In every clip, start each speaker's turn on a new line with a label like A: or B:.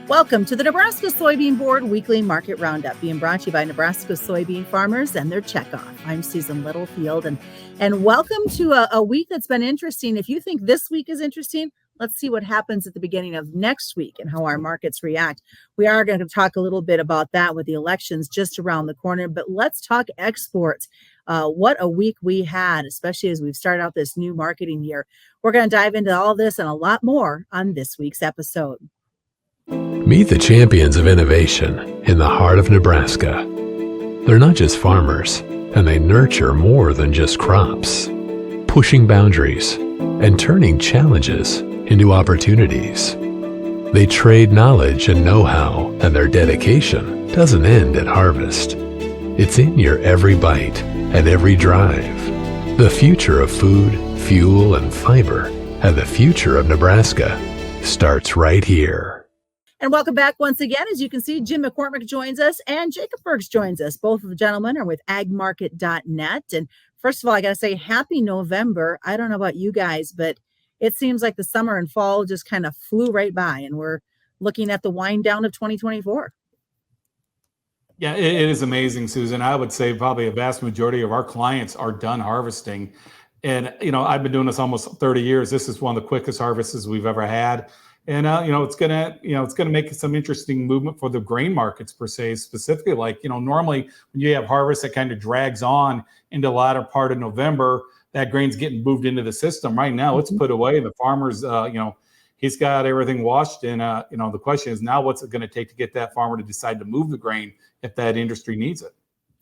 A: Welcome to the Nebraska Soybean Board Weekly Market Roundup, being brought to you by Nebraska soybean farmers and their checkoff. I'm Susan Littlefield, and welcome to a week that's been interesting. If you think this week is interesting, let's see what happens at the beginning of next week and how our markets react. We are going to talk a little bit about that with the elections just around the corner, but let's talk exports. What a week we had, especially as we've started out this new marketing year. We're going to dive into all this and a lot more on this week's episode.
B: Meet the champions of innovation in the heart of Nebraska. They're not just farmers, and they nurture more than just crops, pushing boundaries and turning challenges into opportunities. They trade knowledge and know-how, and their dedication doesn't end at harvest. It's in your every bite and every drive. The future of food, fuel, and fiber, and the future of Nebraska starts right here.
A: And welcome back once again. As you can see, Jim McCormick joins us and Jacob Burks joins us. Both of the gentlemen are with agmarket.net. And first of all, I got to say happy November. I don't know about you guys, but it seems like the summer and fall just kind of flew right by, and we're looking at the wind down of 2024.
C: Yeah, it is amazing, Susan. I would say probably a vast majority of our clients are done harvesting. And, I've been doing this almost 30 years. This is one of the quickest harvests we've ever had. And, it's gonna make some interesting movement for the grain markets per se, specifically. Like, normally when you have harvest that kind of drags on into the latter part of November, that grain's getting moved into the system. Right now, it's put away. The farmer's, he's got everything washed. And, the question is now, what's it going to take to get that farmer to decide to move the grain if that industry needs it?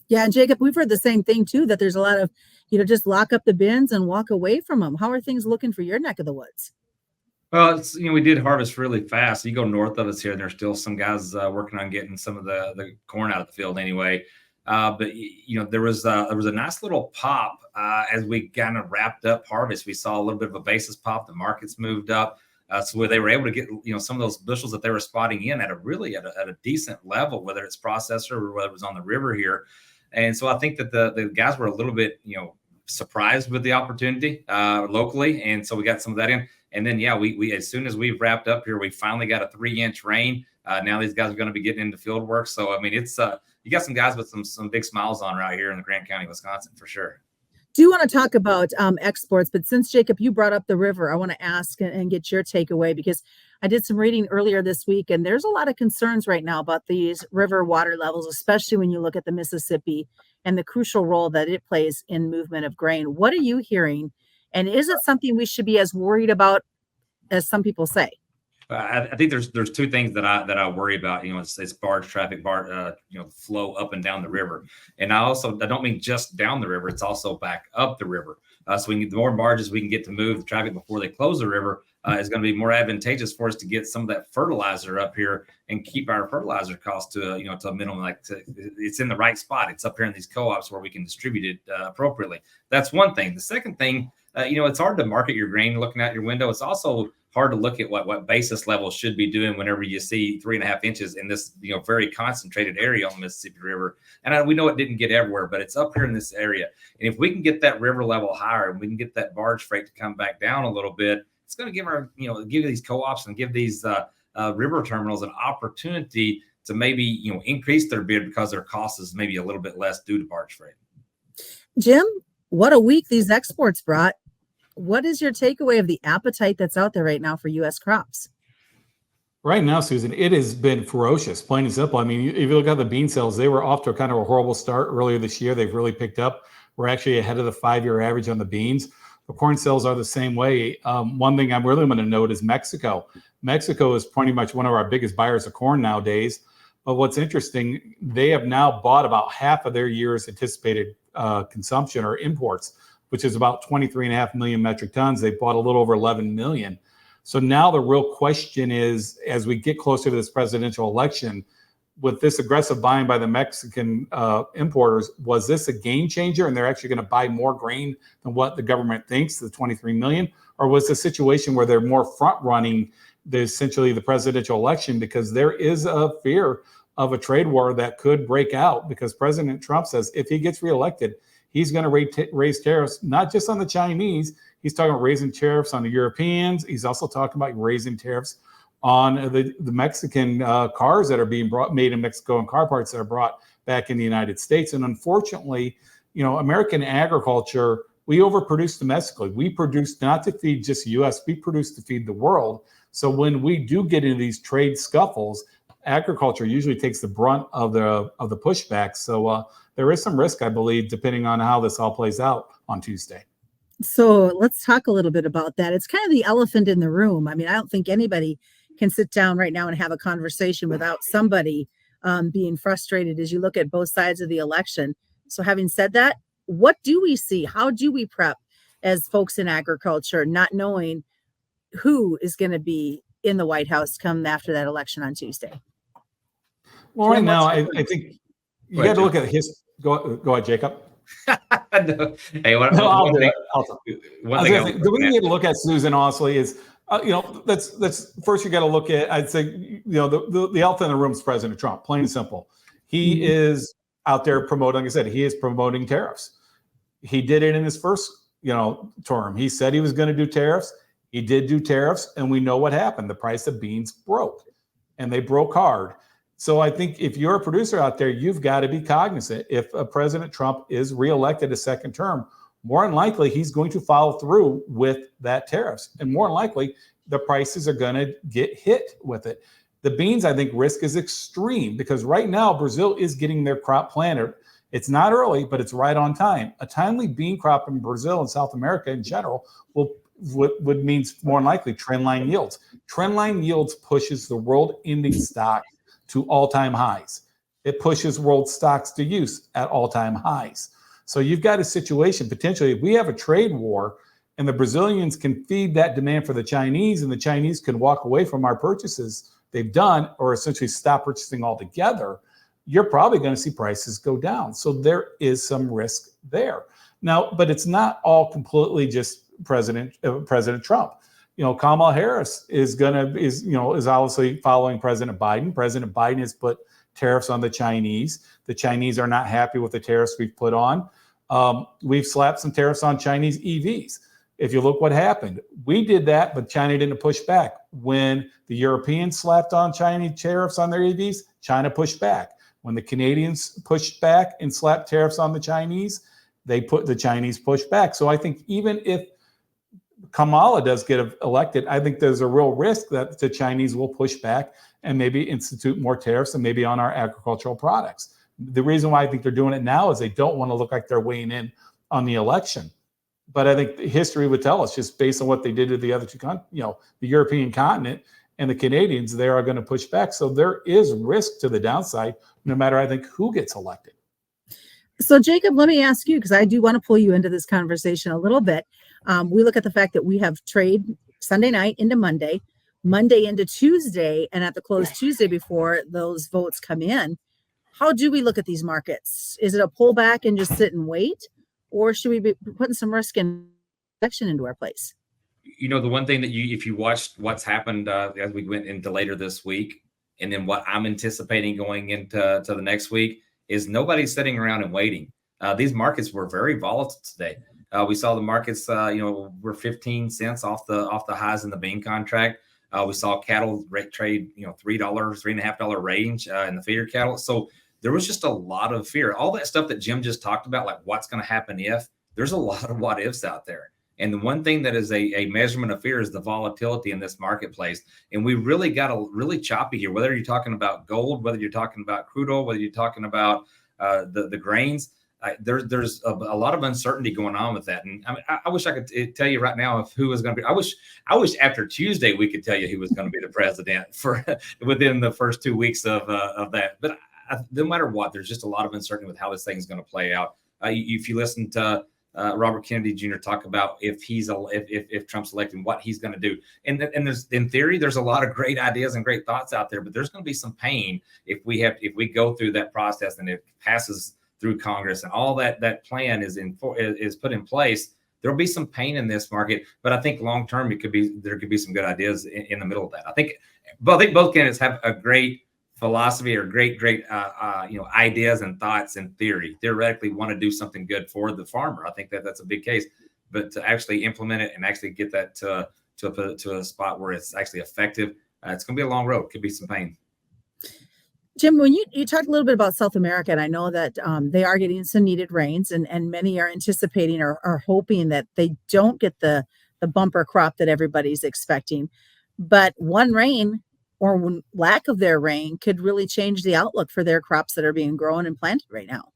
A: Yeah, and Jacob, we've heard the same thing too, that there's a lot of, just lock up the bins and walk away from them. How are things looking for your neck of the woods?
D: Well, we did harvest really fast. You go north of us here, and there's still some guys working on getting some of the corn out of the field anyway. But there was a nice little pop as we kind of wrapped up harvest. We saw a little bit of a basis pop. The markets moved up, so where they were able to get some of those bushels that they were spotting in at a decent level, whether it's processor or whether it was on the river here. And so I think that the guys were a little bit surprised with the opportunity locally, and so we got some of that in. And then, we as soon as we've wrapped up here, we finally got a 3-inch rain. Now these guys are going to be getting into field work. So, I mean, it's you got some guys with some big smiles on right here in the Grant County, Wisconsin, for sure.
A: Do you want to talk about exports? But since, Jacob, you brought up the river, I want to ask and get your takeaway, because I did some reading earlier this week, and there's a lot of concerns right now about these river water levels, especially when you look at the Mississippi and the crucial role that it plays in movement of grain. What are you hearing? And is it something we should be as worried about as some people say?
D: I think there's two things that I worry about. It's barge traffic, flow up and down the river, and I don't mean just down the river. It's also back up the river. So we need the more barges we can get to move the traffic before they close the river is going to be more advantageous for us to get some of that fertilizer up here and keep our fertilizer costs to a minimum. It's in the right spot. It's up here in these co-ops where we can distribute it appropriately. That's one thing. The second thing, it's hard to market your grain looking out your window. It's also hard to look at what basis levels should be doing whenever you see 3.5 inches in this very concentrated area on the Mississippi River. And we know it didn't get everywhere, but it's up here in this area. And if we can get that river level higher, and we can get that barge freight to come back down a little bit, it's going to give these co-ops and give these river terminals an opportunity to maybe increase their bid because their cost is maybe a little bit less due to barge freight.
A: Jim, what a week these exports brought. What is your takeaway of the appetite that's out there right now for U.S. crops?
C: Right now, Susan, it has been ferocious, plain and simple. I mean, if you look at the bean sales, they were off to a kind of a horrible start earlier this year. They've really picked up. We're actually ahead of the 5-year average on the beans. The corn sales are the same way. One thing I'm really going to note is Mexico. Mexico is pretty much one of our biggest buyers of corn nowadays. But what's interesting, they have now bought about half of their year's anticipated consumption or imports, which is about 23.5 million metric tons. They bought a little over 11 million. So now the real question is, as we get closer to this presidential election, with this aggressive buying by the Mexican importers, was this a game changer and they're actually going to buy more grain than what the government thinks, the 23 million? Or was the situation where they're more front running essentially the presidential election, because there is a fear of a trade war that could break out, because President Trump says if he gets reelected, he's going to raise tariffs, not just on the Chinese. He's talking about raising tariffs on the Europeans. He's also talking about raising tariffs on the Mexican cars that are being made in Mexico and car parts that are brought back in the United States. And unfortunately, American agriculture, we overproduce domestically. We produce not to feed just the U.S., we produce to feed the world. So when we do get into these trade scuffles, agriculture usually takes the brunt of the pushback. So there is some risk, I believe, depending on how this all plays out on Tuesday.
A: So let's talk a little bit about that. It's kind of the elephant in the room. I mean, I don't think anybody can sit down right now and have a conversation without somebody being frustrated as you look at both sides of the election. So having said that, what do we see? How do we prep as folks in agriculture, not knowing who is going to be in the White House come after that election on Tuesday?
C: Well, right now, I think you got to look at his. Go ahead, Jacob.
D: No. Hey, one thing
C: the way you need to look at Susan, honestly, is that's first you got to look at. I'd say the elephant in the room is President Trump, plain and simple. He is out there promoting. Like I said, he is promoting tariffs. He did it in his first term. He said he was going to do tariffs. He did do tariffs, and we know what happened. The price of beans broke, and they broke hard. So I think if you're a producer out there, you've got to be cognizant. If President Trump is reelected a second term, more than likely he's going to follow through with that tariffs. And more than likely, the prices are going to get hit with it. The beans, I think, risk is extreme because right now Brazil is getting their crop planted. It's not early, but it's right on time. A timely bean crop in Brazil and South America in general would mean more than likely trendline yields. Trendline yields pushes the world ending stock to all-time highs. It pushes world stocks to use at all-time highs. So you've got a situation, potentially, if we have a trade war and the Brazilians can feed that demand for the Chinese and the Chinese can walk away from our purchases they've done or essentially stop purchasing altogether, you're probably going to see prices go down. So there is some risk there. Now, but it's not all completely just President Trump. Kamala Harris is obviously following President Biden. President Biden has put tariffs on the Chinese. The Chinese are not happy with the tariffs we've put on. We've slapped some tariffs on Chinese EVs. If you look what happened, we did that, but China didn't push back. When the Europeans slapped on Chinese tariffs on their EVs, China pushed back. When the Canadians pushed back and slapped tariffs on the Chinese, the Chinese pushed back. So I think even if Kamala does get elected, I think there's a real risk that the Chinese will push back and maybe institute more tariffs and maybe on our agricultural products. The reason why I think they're doing it now is they don't want to look like they're weighing in on the election. But I think history would tell us, just based on what they did to the other two, the European continent and the Canadians, they are going to push back. So there is risk to the downside, no matter, I think, who gets elected.
A: So, Jacob, let me ask you, because I do want to pull you into this conversation a little bit. We look at the fact that we have trade Sunday night into Monday into Tuesday, and at the close Tuesday before those votes come in. How do we look at these markets? Is it a pullback and just sit and wait? Or should we be putting some risk and protection into our place?
D: The one thing that if you watched what's happened as we went into later this week, and then what I'm anticipating going into the next week, is nobody's sitting around and waiting. These markets were very volatile today. We saw the markets, were 15 cents off the highs in the bean contract. We saw cattle rate trade, $3, $3.50 range in the feeder cattle. So there was just a lot of fear. All that stuff that Jim just talked about, like what's going to happen if, there's a lot of what ifs out there. And the one thing that is a measurement of fear is the volatility in this marketplace. And we really got a really choppy here, whether you're talking about gold, whether you're talking about crude oil, whether you're talking about the grains. There's a lot of uncertainty going on with that. And I wish I could tell you right now who was going to be. I wish after Tuesday we could tell you who was going to be the president for within the first 2 weeks of that. But no matter what, there's just a lot of uncertainty with how this thing is going to play out. If you listen to Robert Kennedy Jr. talk about if Trump's elected, what he's going to do, and there's, in theory, there's a lot of great ideas and great thoughts out there, but there's going to be some pain if we go through that process and it passes through Congress and all that plan is put in place. There'll be some pain in this market, but I think long term there could be some good ideas in the middle of that. I think both candidates have a great philosophy or great ideas and thoughts and theoretically want to do something good for the farmer. I think that's a big case, but to actually implement it and actually get that to a spot where it's actually effective, it's going to be a long road. Could be some pain.
A: Jim, when you talked a little bit about South America, and I know that they are getting some needed rains, and many are anticipating or are hoping that they don't get the bumper crop that everybody's expecting. But one rain or lack of their rain could really change the outlook for their crops that are being grown and planted right now.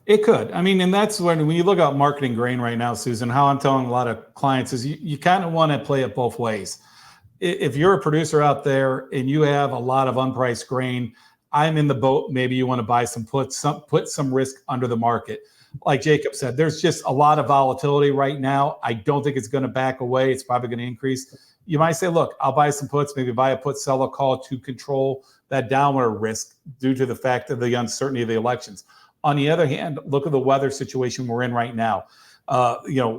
C: It could. I mean, and that's when you look at marketing grain right now, Susan, how I'm telling a lot of clients is you kind of want to play it both ways. If you're a producer out there and you have a lot of unpriced grain, I'm in the boat. Maybe you want to buy put some risk under the market. Like Jacob said, there's just a lot of volatility right now. I don't think it's going to back away. It's probably going to increase. You might say, look, I'll buy some puts, maybe buy a put, sell a call to control that downward risk due to the fact of the uncertainty of the elections. On the other hand, look at the weather situation we're in right now.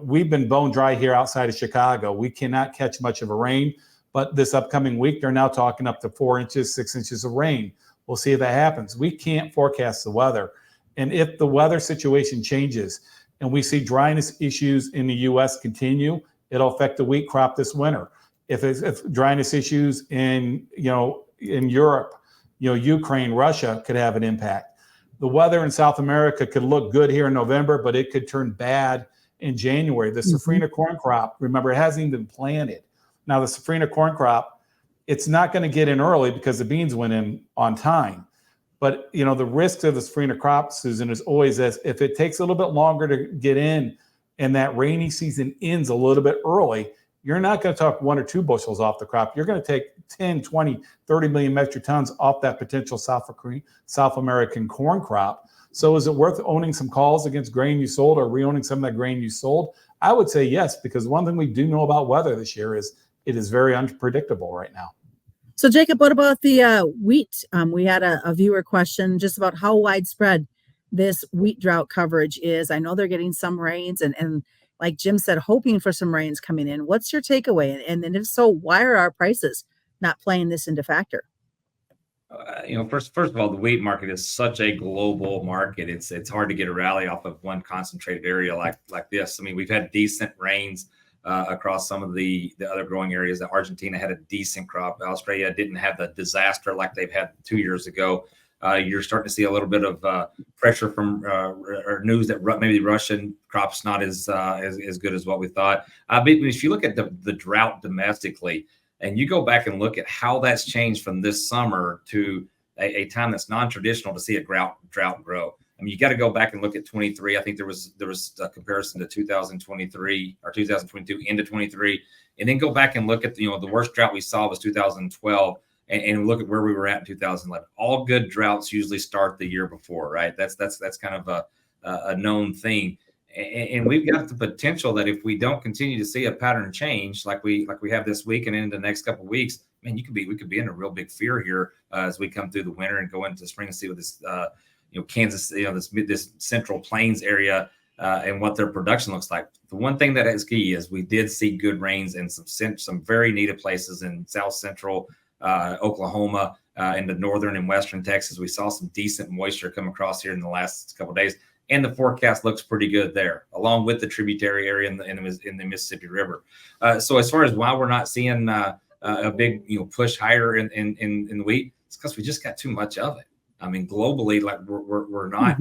C: We've been bone dry here outside of Chicago. We cannot catch much of a rain, but this upcoming week, they're now talking up to 4 inches, 6 inches of rain. We'll see if that happens. We can't forecast the weather. And if the weather situation changes and we see dryness issues in the U.S. continue, it'll affect the wheat crop this winter. If dryness issues in Europe, Ukraine, Russia could have an impact. The weather in South America could look good here in November, but it could turn bad in January. The safrinha corn crop, remember, it hasn't even been planted. Now, the safrinha corn crop, it's not going to get in early because the beans went in on time. But, the risk of the safrinha crop, Susan, is always as if it takes a little bit longer to get in and that rainy season ends a little bit early, you're not going to talk 1 or 2 bushels off the crop. You're going to take 10, 20, 30 million metric tons off that potential South American corn crop. So is it worth owning some calls against grain you sold or re-owning some of that grain you sold? I would say yes, because one thing we do know about weather this year is it is very unpredictable right now.
A: So, Jacob, what about the wheat? We had a viewer question just about how widespread this wheat drought coverage is. I know they're getting some rains and like Jim said, hoping for some rains coming in. What's your takeaway? And if so, why are our prices not playing this into factor?
D: First of all, the wheat market is such a global market. It's hard to get a rally off of one concentrated area like this. I mean, we've had decent rains across some of the other growing areas. Argentina had a decent crop. Australia didn't have the disaster like they've had 2 years ago. You're starting to see a little bit of pressure from or news that maybe the Russian crop's not as good as what we thought. But if you look at the drought domestically, and you go back and look at how that's changed from this summer to a time that's non-traditional to see a drought grow. I mean, you got to go back and look at 23. I think there was a comparison to 2023 or 2022 into 23, and then go back and look at the worst drought we saw was 2012. And look at where we were at in 2011. All good droughts usually start the year before, right? That's kind of a known thing. And we've got the potential that if we don't continue to see a pattern change like we have this week and into the next couple of weeks, man, we could be in a real big fear here as we come through the winter and go into the spring and see what this Kansas, this Central Plains area and what their production looks like. The one thing that is key is we did see good rains in some very needed places in South Central Oklahoma, into northern and western Texas. We saw some decent moisture come across here in the last couple of days, and the forecast looks pretty good there, along with the tributary area in the Mississippi River. So as far as why we're not seeing a big push higher in the wheat, it's because we just got too much of it. I mean, globally, like we're not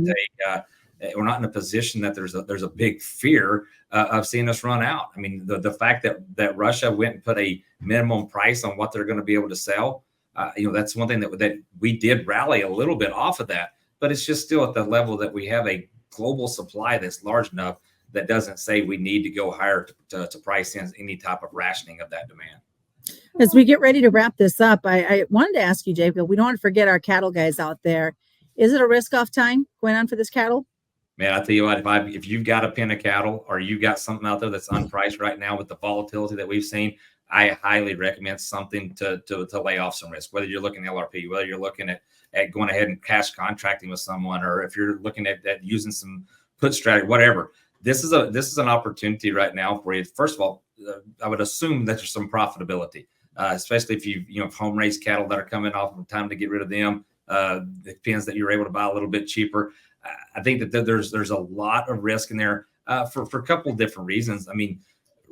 D: we're not in a position that there's a big fear of seeing us run out. I mean, the fact that Russia went and put a minimum price on what they're going to be able to sell, that's one thing that we did rally a little bit off of that, but it's just still at the level that we have a global supply that's large enough that doesn't say we need to go higher to price in any type of rationing of that demand.
A: As we get ready to wrap this up, I wanted to ask you, Jacob, we don't want to forget our cattle guys out there. Is it a risk-off time going on for this cattle?
D: Man, I tell you what, if you've got a pen of cattle or you got something out there that's unpriced right now with the volatility that we've seen, I highly recommend something to lay off some risk, whether you're looking at LRP, whether you're looking at going ahead and cash contracting with someone, or if you're looking at using some put strategy, whatever. This is an opportunity right now for you. First of all, I would assume that there's some profitability, especially if you've home raised cattle that are coming off of time to get rid of them. The pens that you're able to buy a little bit cheaper. I think that there's a lot of risk in there for a couple of different reasons. I mean,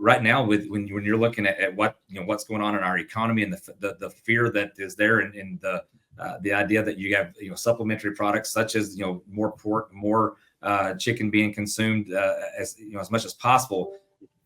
D: right now, when you're looking at what what's going on in our economy and the fear that is there, and the idea that you have supplementary products such as more pork, more chicken being consumed as much as possible.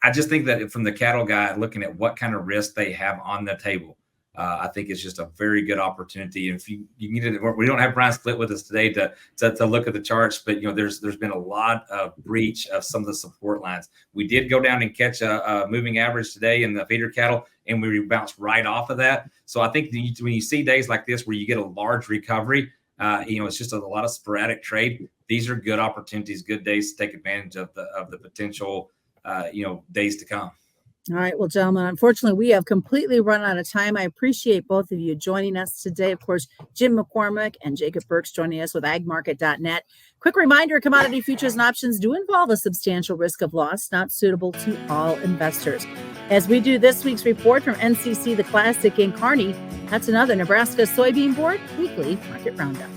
D: I just think that from the cattle guy looking at what kind of risk they have on the table, I think it's just a very good opportunity. And if you need it, we don't have Brian Split with us today to look at the charts, but there's been a lot of breach of some of the support lines. We did go down and catch a moving average today in the feeder cattle, and we bounced right off of that. So I think when you see days like this where you get a large recovery, it's just a lot of sporadic trade. These are good opportunities, good days to take advantage of the potential days to come.
A: All right. Well, gentlemen, unfortunately, we have completely run out of time. I appreciate both of you joining us today. Of course, Jim McCormick and Jacob Burks joining us with agmarket.net. Quick reminder, commodity futures and options do involve a substantial risk of loss, not suitable to all investors. As we do this week's report from NCC, the Classic in Kearney, that's another Nebraska Soybean Board Weekly Market Roundup.